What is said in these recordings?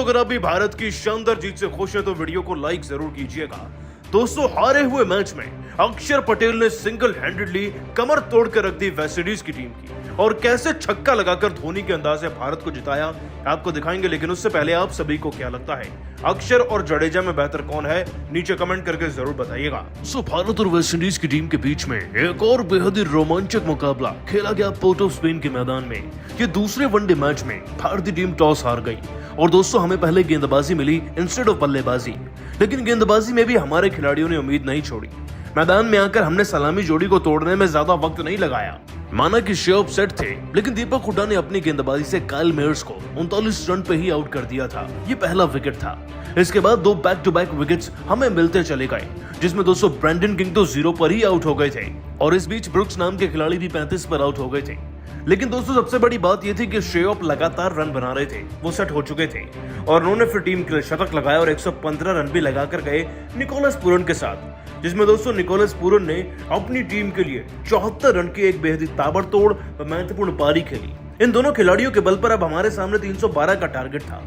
अगर आप भी भारत की शानदार जीत से खुश हैं तो वीडियो को लाइक जरूर कीजिएगा। दोस्तों, हारे हुए मैच में अक्षर पटेल ने सिंगल हैंडेडली कमर तोड़कर रख दी वेस्टइंडीज की टीम की, और कैसे छक्का लगाकर धोनी के अंदाज से भारत को जिताया आपको दिखाएंगे। लेकिन उससे पहले आप सभी को क्या लगता है, अक्षर और जडेजा में बेहतर कौन है? नीचे कमेंट करके जरूर बताइएगा। भारत और वेस्टइंडीज की टीम के बीच में एक और बेहद ही रोमांचक मुकाबला खेला गया पोर्ट ऑफ स्पेन के मैदान में। ये दूसरे वनडे मैच में भारतीय टीम टॉस हार गई और दोस्तों हमें पहले गेंदबाजी मिली इंस्टेड ऑफ बल्लेबाजी। लेकिन गेंदबाजी में भी हमारे खिलाड़ियों ने उम्मीद नहीं छोड़ी। मैदान में आकर हमने सलामी जोड़ी को तोड़ने में ज्यादा वक्त नहीं लगाया। माना कि शेप सेट थे, लेकिन दीपक हुड्डा ने अपनी गेंदबाजी से काइल मेयर्स को 39 रन पे ही आउट कर दिया था। ये पहला विकेट था। इसके बाद दो बैक टू बैक विकेट्स हमें मिलते चले गए, जिसमें दोस्तों ब्रैंडन किंग तो 0 पर ही आउट हो गए थे और इस बीच ब्रुक्स नाम के खिलाड़ी भी 35 पर आउट हो गए थे। लेकिन दोस्तों सबसे बड़ी बात यह थी कि श्रेयस लगातार रन बना रहे थे, वो सेट हो चुके थे और उन्होंने फिर टीम के लिए शतक लगाया और 115 रन भी लगाकर गए निकोलस पूरन के साथ, जिसमें दोस्तों निकोलस पूरन ने अपनी टीम के लिए 74 रन की एक बेहद ताबड़तोड़ व महत्वपूर्ण पारी खेली। इन दोनों खिलाड़ियों के बल पर अब हमारे सामने 312 का टारगेट था।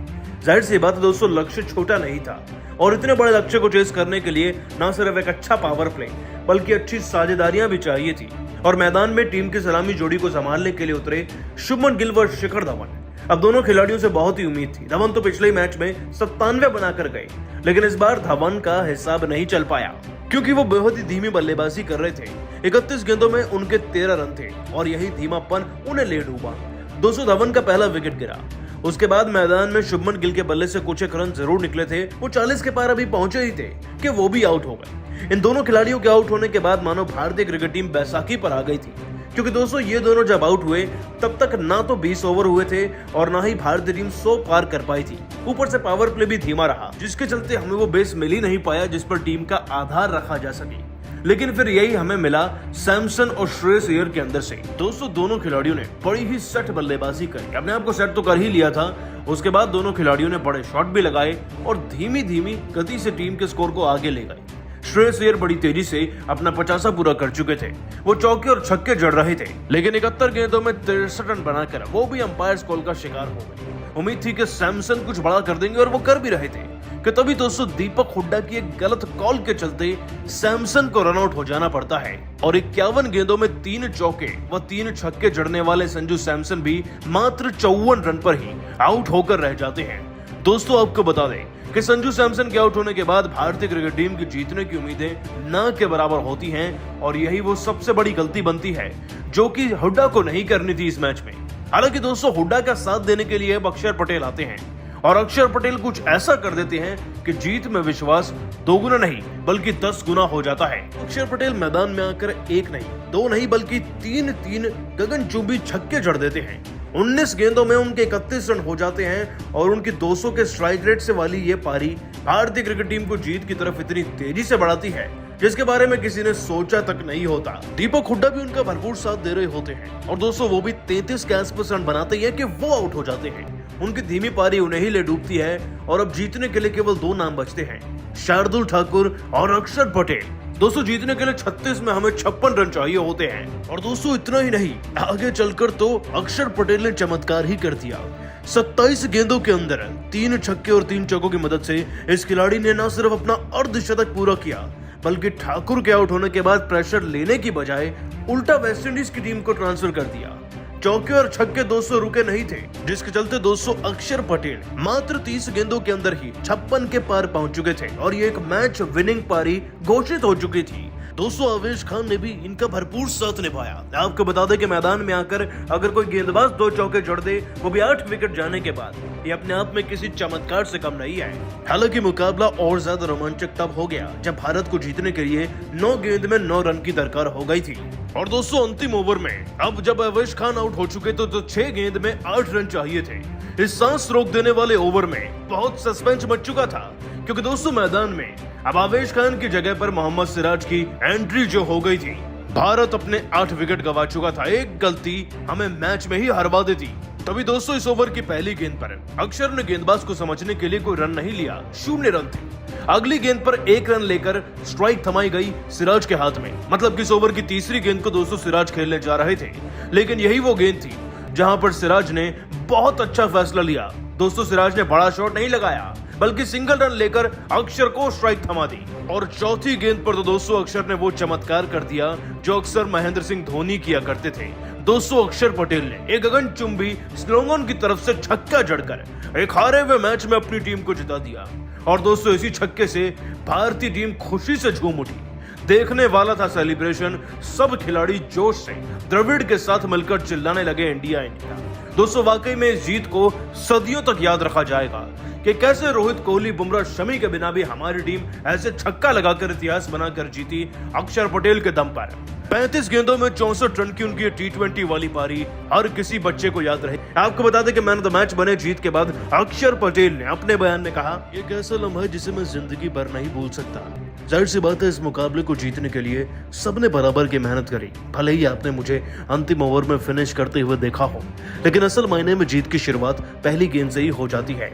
जाहिर सी बात है दोस्तों, लक्ष्य छोटा नहीं था और इतने बड़े लक्ष्य को चेस करने के लिए न सिर्फ एक अच्छा पावर प्ले बल्कि अच्छी साझेदारियां भी चाहिए थी। और मैदान में टीम की सलामी जोड़ी को संभालने के लिए उतरे शुभमन गिल व शिखर धवन। अब दोनों खिलाड़ियों से बहुत ही उम्मीद थी। धवन तो पिछले मैच में 97 बनाकर गए, लेकिन इस बार धवन का हिसाब नहीं चल पाया क्योंकि वो बेहद ही धीमी बल्लेबाजी कर रहे थे। 31 गेंदों में उनके 13 रन थे और यही धीमापन उन्हें ले डूबा। दोस्तों धवन का पहला विकेट गिरा। उसके बाद मैदान में शुभमन गिल के बल्ले से कुछ एक रन जरूर निकले थे। वो 40 के पार अभी पहुंचे ही थे कि वो भी आउट हो गए। इन दोनों खिलाड़ियों के आउट होने के बाद मानो भारतीय क्रिकेट टीम बैसाखी पर आ गई थी, क्योंकि दोस्तों ये दोनों जब आउट हुए तब तक ना तो 20 ओवर हुए थे और ना ही भारतीय टीम 100 पार कर पाई थी। ऊपर से पावर प्ले भी धीमा रहा, जिसके चलते हमें वो बेस मिल ही नहीं पाया जिस पर टीम का आधार रखा जा सके। लेकिन फिर यही हमें मिला सैमसन और श्रेयस अय्यर के अंदर से। दोस्तों दोनों खिलाड़ियों ने बड़ी ही सेट बल्लेबाजी करी, अपने आप को सेट तो कर ही लिया था। उसके बाद दोनों खिलाड़ियों ने बड़े शॉट भी लगाए और धीमी धीमी गति से टीम के स्कोर को आगे ले गए। श्रेयस अय्यर बड़ी तेजी से अपना 50 पूरा कर चुके थे। वो चौके और छक्के जड़ रहे थे, लेकिन 71 गेंदों में 63 रन बनाकर वो भी अंपायर्स कॉल का शिकार हो गए। उम्मीद थी कि सैमसन कुछ बड़ा कर देंगे और वो कर भी रहे थे कि तभी दोस्तों दीपक हुड्डा की एक गलत कॉल के चलते सैमसन को रन आउट हो जाना पड़ता है और 51 गेंदों में 3 चौके व 3 छक्के जड़ने वाले संजू सैमसन भी मात्र 54 रन पर ही आउट होकर रह जाते हैं। दोस्तों आपको बता दें कि संजू सैमसन के आउट होने के बाद भारतीय क्रिकेट टीम की जीतने की उम्मीदें न के बराबर होती हैं और यही वो सबसे बड़ी गलती बनती है जो कि हुड्डा को नहीं करनी थी इस मैच में। हालांकि दोस्तों हुड्डा का साथ देने के लिए अब अक्षर पटेल आते हैं और अक्षर पटेल कुछ ऐसा कर देते हैं कि जीत में विश्वास 2 गुना नहीं बल्कि 10 गुना हो जाता है। अक्षर पटेल मैदान में आकर 1 नहीं 2 नहीं बल्कि 3 गगनचुंबी छक्के जड़ देते हैं। 19 गेंदों में उनके 31 रन हो जाते हैं और उनकी 200 के स्ट्राइक रेट से वाली ये पारी भारतीय क्रिकेट टीम को जीत की तरफ इतनी तेजी से बढ़ाती है जिसके बारे में किसी ने सोचा तक नहीं होता। दीपक हुड्डा भी उनका भरपूर साथ दे रहे होते हैं और दोस्तों वो भी 33 के आसपास रन बनाते हैं कि वो आउट हो जाते हैं। उनकी धीमी पारी उन्हें ही ले डूबती है और अब जीतने के लिए केवल 2 नाम बचते हैं, शार्दुल ठाकुर और अक्षर पटेल। दोस्तों जीतने के लिए 36 में हमें 56 रन चाहिए होते हैं और दोस्तों इतना ही नहीं, आगे चलकर तो अक्षर पटेल ने चमत्कार ही कर दिया। 27 गेंदों के अंदर 3 छक्के और 3 चौकों की मदद से इस खिलाड़ी ने न सिर्फ अपना अर्धशतक पूरा किया बल्कि ठाकुर के आउट होने के बाद प्रेशर लेने की बजाय उल्टा वेस्टइंडीज की टीम को ट्रांसफर कर दिया। चौके और छक्के 200 रुके नहीं थे, जिसके चलते 200 अक्षर पटेल मात्र 30 गेंदों के अंदर ही 56 के पार पहुंच चुके थे और ये एक मैच विनिंग पारी घोषित हो चुकी थी। दोस्तों आवेश खान ने भी इनका भरपूर साथ निभाया। आपको बता दें कि मैदान में आकर अगर कोई गेंदबाज 2 चौके जड़ दे वो भी 8 विकेट जाने के बाद, ये अपने आप में किसी चमत्कार से कम नहीं है। हालांकि मुकाबला और ज्यादा रोमांचक तब हो गया जब भारत को जीतने के लिए 9 गेंद में 9 रन की दरकार हो गई थी और दोस्तों अंतिम ओवर में अब जब आवेश खान आउट हो चुके तो 6 गेंद में 8 रन चाहिए थे। इस सांस रोक देने वाले ओवर में बहुत सस्पेंस मच चुका था क्योंकि दोस्तों मैदान में अब आवेश खान की जगह पर मोहम्मद सिराज की एंट्री जो हो गई थी। भारत अपने 8 विकेट गंवा चुका था। एक गलती हमें मैच में ही हरवा देती। तभी दोस्तों इस ओवर की पहली गेंद पर अक्षर ने गेंदबाज को समझने के लिए कोई रन नहीं लिया, 0 रन थे। अगली गेंद पर 1 रन लेकर स्ट्राइक थमाई गई सिराज के हाथ में। मतलब कि इस ओवर की तीसरी गेंद को दोस्तों सिराज खेलने जा रहे थे, लेकिन यही वो गेंद थी जहां पर सिराज ने बहुत अच्छा फैसला लिया। दोस्तों सिराज ने बड़ा शॉट नहीं लगाया बल्कि सिंगल रन लेकर अक्षर को स्ट्राइक थमा दी और चौथी गेंद पर तो दोस्तों अक्षर ने वो चमत्कार कर दिया जो अक्सर महेंद्र सिंह धोनी किया करते थे। दोस्तों अक्षर पटेल ने एक गगनचुंबी स्लोगन की तरफ से छक्का जड़कर एक हारे हुए मैच में अपनी टीम को जिता दिया और दोस्तों इसी छक्के से भारतीय टीम खुशी से झूम उठी। देखने वाला था सेलिब्रेशन, सब खिलाड़ी जोश से द्रविड़ के साथ मिलकर चिल्लाने लगे इंडिया इंडिया। दोस्तों वाकई में इस जीत को सदियों तक याद रखा जाएगा कि कैसे रोहित कोहली, बुमराह, शमी के बिना भी हमारी टीम ऐसे छक्का लगाकर इतिहास बनाकर जीती अक्षर पटेल के दम पर। 35 गेंदों में 64 रन की उनकी T20 वाली पारी हर किसी बच्चे को याद रहे। आपको बता दें कि मैन ऑफ द मैच बने जीत के बाद अक्षर पटेल ने अपने बयान में कहा, ये एक ऐसा लम्हा है जिसे मैं जिंदगी भर नहीं भूल सकता। जाहिर सी बात है इस मुकाबले को जीतने के लिए सबने बराबर की मेहनत करी। भले ही आपने मुझे अंतिम ओवर में फिनिश करते हुए देखा हो, लेकिन असल मायने में जीत की शुरुआत पहली गेंद से ही हो जाती है।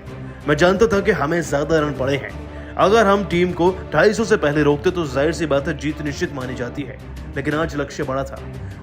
मैं जानता था कि हमें ज्यादा रन पड़े हैं। अगर हम टीम को 250 से पहले रोकते तो जाहिर सी बात है जीत निश्चित मानी जाती है, लेकिन आज लक्ष्य बड़ा था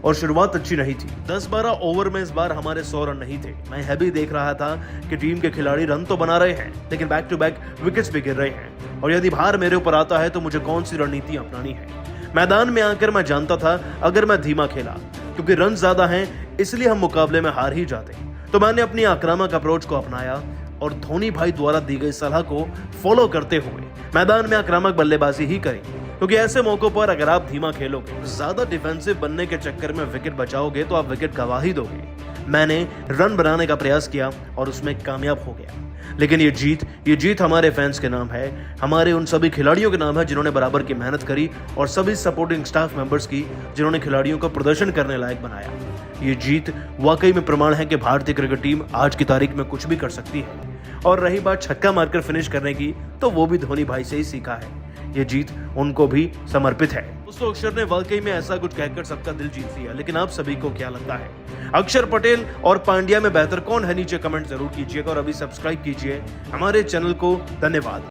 और शुरुआत अच्छी नहीं थी। 10-12 ओवर में इस बार हमारे 100 रन नहीं थे। मैं यह भी देख रहा था कि टीम के खिलाड़ी रन तो बना रहे हैं, लेकिन बैक टू बैक विकेट्स भी गिर रहे हैं और यदि भार मेरे ऊपर आता है तो मुझे कौन सी रणनीति अपनानी है। मैदान में आकर मैं जानता था अगर मैं धीमा खेला, क्योंकि रन ज्यादा हैं इसलिए हम मुकाबले में हार ही जाते, तो मैंने अपनी आक्रामक अप्रोच को अपनाया और धोनी भाई द्वारा दी गई सलाह को फॉलो करते हुए मैदान में आक्रामक बल्लेबाजी ही करी, क्योंकि ऐसे मौकों पर अगर आप धीमा खेलोगे, ज्यादा डिफेंसिव बनने के चक्कर में विकेट बचाओगे तो आप विकेट गवा ही दोगे। मैंने रन बनाने का प्रयास किया और उसमें कामयाब हो गया। लेकिन ये जीत हमारे फैंस के नाम है, हमारे उन सभी खिलाड़ियों के नाम है जिन्होंने बराबर की मेहनत करी और सभी सपोर्टिंग स्टाफ मेंबर्स की जिन्होंने खिलाड़ियों को प्रदर्शन करने लायक बनाया। ये जीत वाकई में प्रमाण है कि भारतीय क्रिकेट टीम आज की तारीख में कुछ भी कर सकती है। और रही बात छक्का मारकर फिनिश करने की, तो वो भी धोनी भाई से ही सीखा है। ये जीत उनको भी समर्पित है। दोस्तों अक्षर ने वाकई में ऐसा कुछ कहकर सबका दिल जीत लिया, लेकिन आप सभी को क्या लगता है, अक्षर पटेल और पांड्या में बेहतर कौन है? नीचे कमेंट जरूर कीजिएगा और अभी सब्सक्राइब कीजिए हमारे चैनल को। धन्यवाद।